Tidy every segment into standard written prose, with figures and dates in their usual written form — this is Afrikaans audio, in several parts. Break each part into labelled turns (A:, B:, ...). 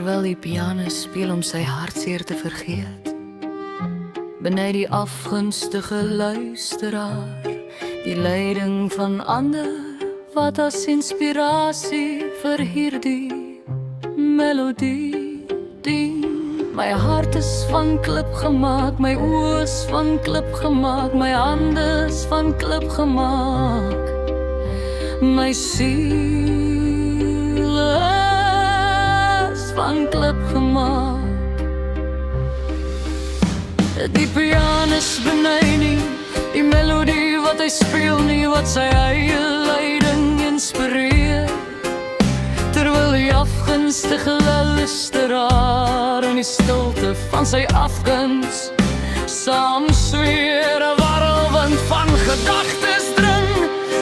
A: terwyl die piano speel om sy hartseer te vergeet. Benei die afgunstige luisteraar die lyding van ander wat as inspirasie vir hierdie melodie dien. My hart is van klip gemaak, my oë is van klip gemaak, my hande is van klip gemaak, my siel is van klip gemaak. Die pianis benei nie die melodie wat hy speel nie, wat sy eie lyding inspireer, terwyl die afgunstige luisteraar in die stilte van sy afguns saam sweer. 'n warrelwind van gedagtes dring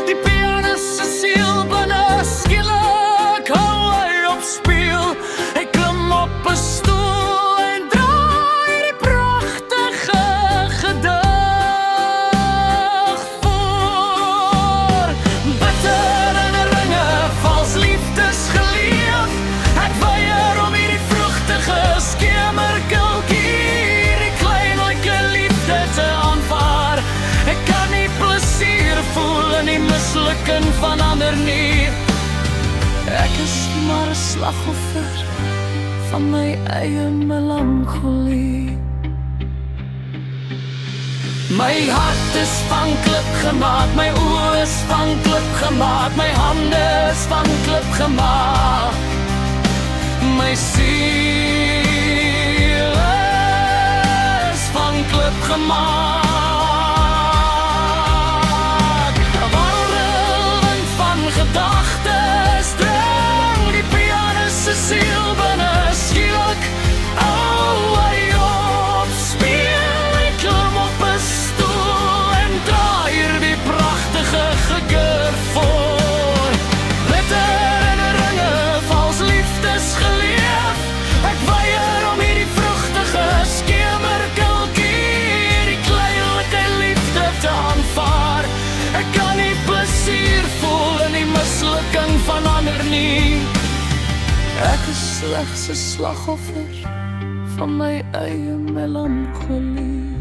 A: die pianis se siel binne. Skielik hou hy op speel, hy klim op 'n stoel en draai die pragtige gedig voor. Bitter in ringe, vals liefdes geleef, ek weier om hierdie vruchtige skemerkulkie, die kleinlike liefde te aanvaar. Ek kan nie plesier voel in die mislukking van ander nie. Ek is maar 'n slagoffer van my eie melancholie. My hart is van klip gemaak, my oë is van klip gemaak, my hande is van klip gemaak, my siel is van klip gemaak. 'n warrelwind van gedagtes dring die pianis se siel binne. Skielik hou hy op speel, hy klim op 'n stoel en draai hierdie pragtige gegeur voor. Bitter in ringe, vals liefdes geleef, ek weier om hierdie vruchtige skemerkulkie, die kleinlike liefde te aanvaar. Ek kan nie plesier voel in die mislukking van ander nie. Ek is slegs 'n slagoffer van my eie melancholie.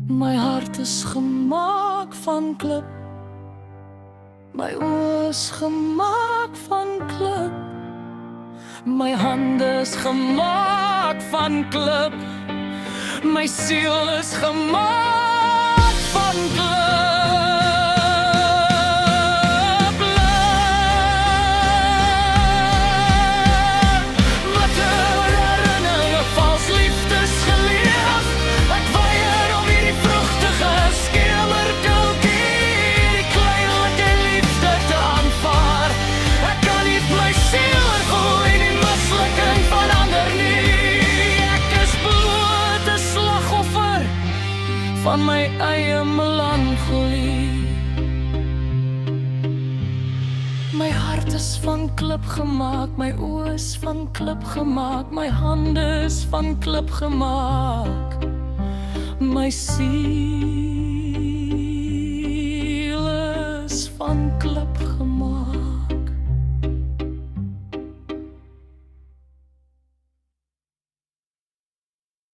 A: My hart is gemaak van klip, my oë is gemaak van klip, my hande is gemaak van klip, my siel is gemaak van klip. Van my eie melancholie. My hart is van klip gemaak, my oë is van klip gemaak, my hande is van klip gemaak, my siel